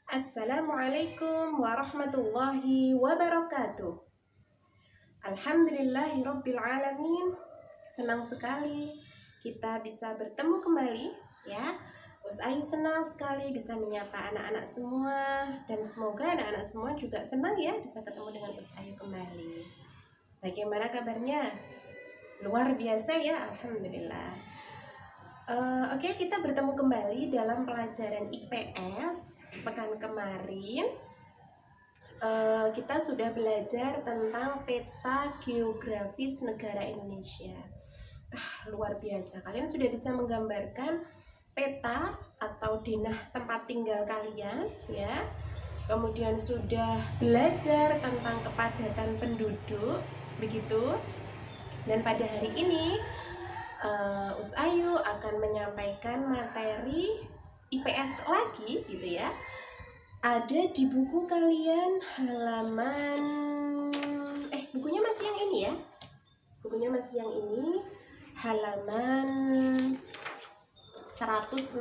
Assalamualaikum warahmatullahi wabarakatuh. Alhamdulillahirobbilalamin. Senang sekali kita bisa bertemu kembali ya. Ayu senang sekali bisa menyapa anak-anak semua. Dan semoga anak-anak semua juga senang ya bisa ketemu dengan Ayu kembali. Bagaimana kabarnya? Luar biasa ya, Alhamdulillah. Oke, kita bertemu kembali dalam pelajaran IPS. Pekan kemarin kita sudah belajar tentang peta geografis negara Indonesia. Luar biasa, kalian sudah bisa menggambarkan peta atau denah tempat tinggal kalian ya. Kemudian sudah belajar tentang kepadatan penduduk, begitu. Dan pada hari ini Ayu akan menyampaikan materi IPS lagi gitu ya. Ada di buku kalian halaman bukunya masih yang ini ya. Bukunya masih yang ini, halaman 161.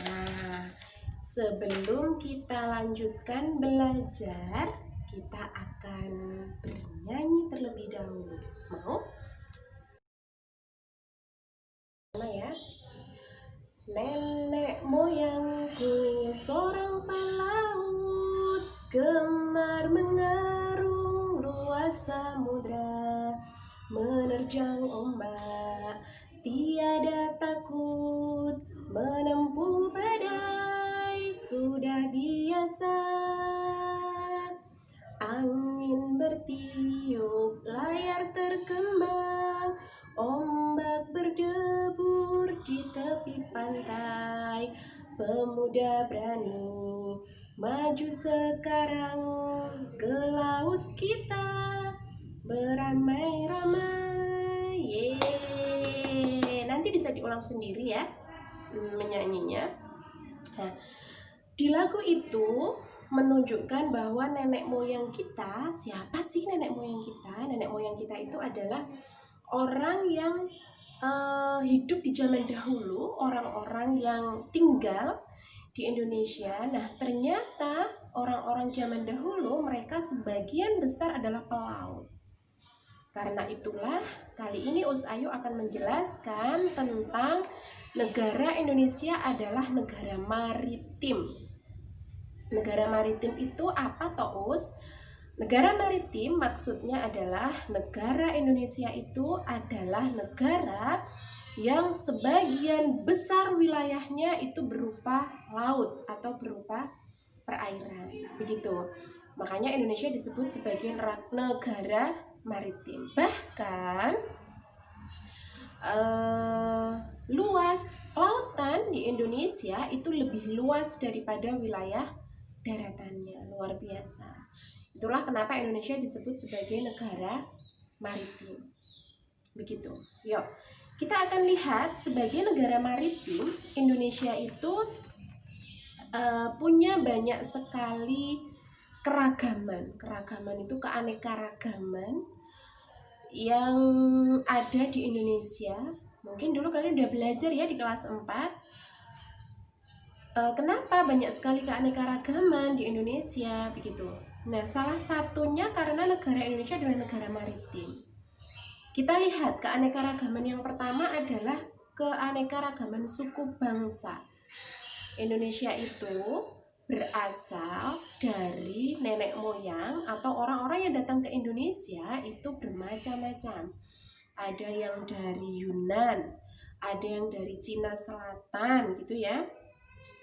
Nah, sebelum kita lanjutkan belajar, kita akan bernyanyi terlebih dahulu. Mau? Ya. Nenek moyangku seorang pelaut, gemar mengarung luas samudra, menerjang ombak, tiada takut, menempuh badai, sudah biasa. Angin bertiup, layar terkembang, ombak berdebur di tepi pantai. Pemuda berani maju sekarang ke laut kita beramai-ramai. Yeay. Nanti bisa diulang sendiri ya menyanyinya. Nah, di lagu itu menunjukkan bahwa nenek moyang kita, siapa sih nenek moyang kita? Nenek moyang kita itu adalah orang yang hidup di zaman dahulu, orang-orang yang tinggal di Indonesia. Nah, ternyata orang-orang zaman dahulu mereka sebagian besar adalah pelaut. Karena itulah kali ini Ayu akan menjelaskan tentang negara Indonesia adalah negara maritim. Negara maritim itu apa toh Us? Negara maritim maksudnya adalah negara Indonesia itu adalah negara yang sebagian besar wilayahnya itu berupa laut atau berupa perairan, begitu. Makanya Indonesia disebut sebagai negara maritim. Bahkan luas lautan di Indonesia itu lebih luas daripada wilayah daratannya, luar biasa. Itulah kenapa Indonesia disebut sebagai negara maritim. Begitu. Yuk, kita akan lihat sebagai negara maritim, Indonesia itu punya banyak sekali keragaman. Keragaman itu keanekaragaman yang ada di Indonesia. Mungkin dulu kalian udah belajar ya di kelas 4. Kenapa banyak sekali keanekaragaman di Indonesia begitu. Nah, salah satunya karena negara Indonesia adalah negara maritim. Kita lihat keanekaragaman yang pertama adalah keanekaragaman suku bangsa. Indonesia itu berasal dari nenek moyang atau orang-orang yang datang ke Indonesia itu bermacam-macam. Ada yang dari Yunan, ada yang dari Cina Selatan gitu ya.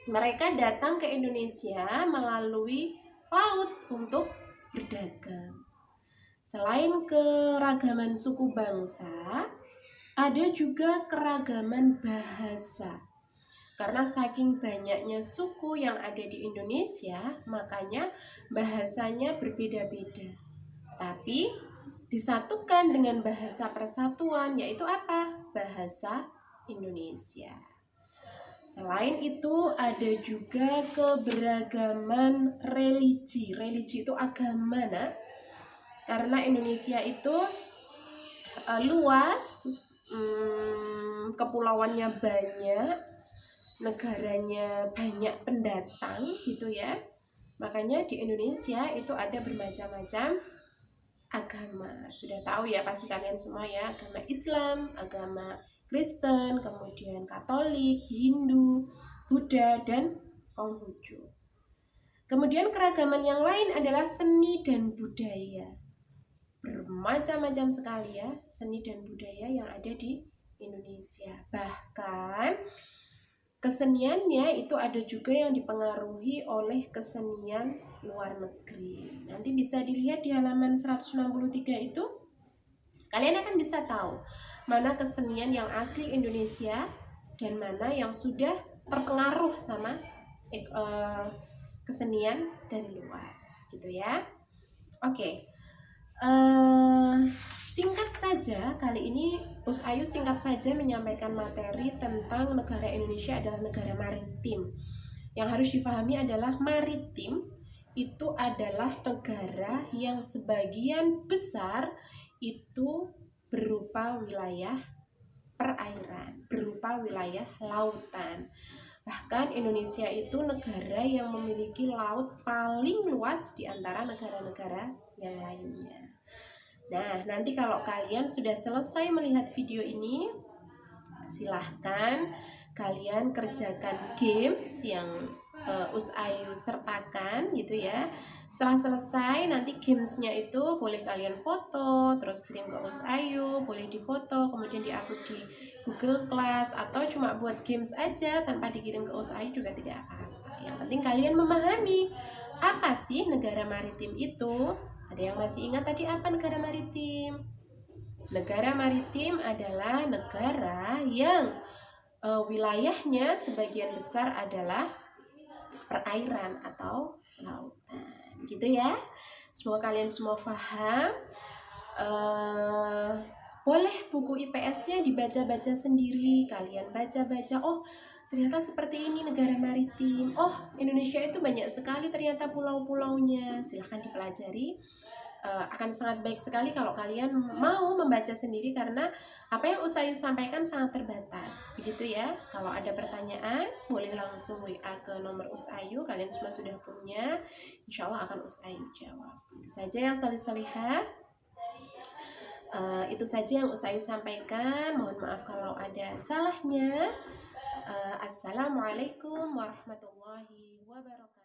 Mereka datang ke Indonesia melalui laut untuk berdagang. Selain keragaman suku bangsa, ada juga keragaman bahasa. Karena saking banyaknya suku yang ada di Indonesia, makanya bahasanya berbeda-beda. Tapi disatukan dengan bahasa persatuan, yaitu apa? Bahasa Indonesia. Selain itu ada juga keberagaman religi. Religi itu agama, nah. Karena Indonesia itu luas, kepulauannya banyak, negaranya banyak pendatang gitu ya. Makanya di Indonesia itu ada bermacam-macam agama. Sudah tahu ya pasti kalian semua ya, agama Islam, agama Kristen, kemudian Katolik, Hindu, Buddha, dan Konghucu. Kemudian keragaman yang lain adalah seni dan budaya. Bermacam-macam sekali ya seni dan budaya yang ada di Indonesia. Bahkan keseniannya itu ada juga yang dipengaruhi oleh kesenian luar negeri. Nanti bisa dilihat di halaman 163 itu. Kalian akan bisa tahu mana kesenian yang asli Indonesia dan mana yang sudah terpengaruh sama kesenian dari luar, gitu ya. Oke. Singkat saja kali ini Ayu singkat saja menyampaikan materi tentang negara Indonesia adalah negara maritim. Yang harus difahami adalah maritim itu adalah negara yang sebagian besar itu berupa wilayah perairan, berupa wilayah lautan. Bahkan Indonesia itu negara yang memiliki laut paling luas di antara negara-negara yang lainnya. Nah, nanti kalau kalian sudah selesai melihat video ini, silahkan kalian kerjakan games yang Ayu sertakan gitu ya. Setelah selesai nanti gamesnya itu boleh kalian foto, terus kirim ke Ayu, boleh difoto, kemudian diupload di Google Class, atau cuma buat games aja tanpa dikirim ke Ayu juga tidak apa-apa. Yang penting kalian memahami apa sih negara maritim itu. Ada yang masih ingat tadi apa negara maritim? Negara maritim adalah negara yang wilayahnya sebagian besar adalah perairan atau lautan, gitu ya. Semoga kalian semua paham. Boleh buku IPS-nya dibaca-baca sendiri, kalian baca-baca, oh ternyata seperti ini negara maritim, oh Indonesia itu banyak sekali ternyata pulau-pulaunya. Silahkan dipelajari. Akan sangat baik sekali kalau kalian mau membaca sendiri karena apa yang Ayu sampaikan sangat terbatas, begitu ya. Kalau ada pertanyaan boleh langsung WA ke nomor Ayu, kalian semua sudah punya, insya Allah akan Ayu jawab. Itu saja yang salih-salihah, itu saja yang Ayu sampaikan. Mohon maaf kalau ada salahnya. Assalamualaikum warahmatullahi wabarakatuh.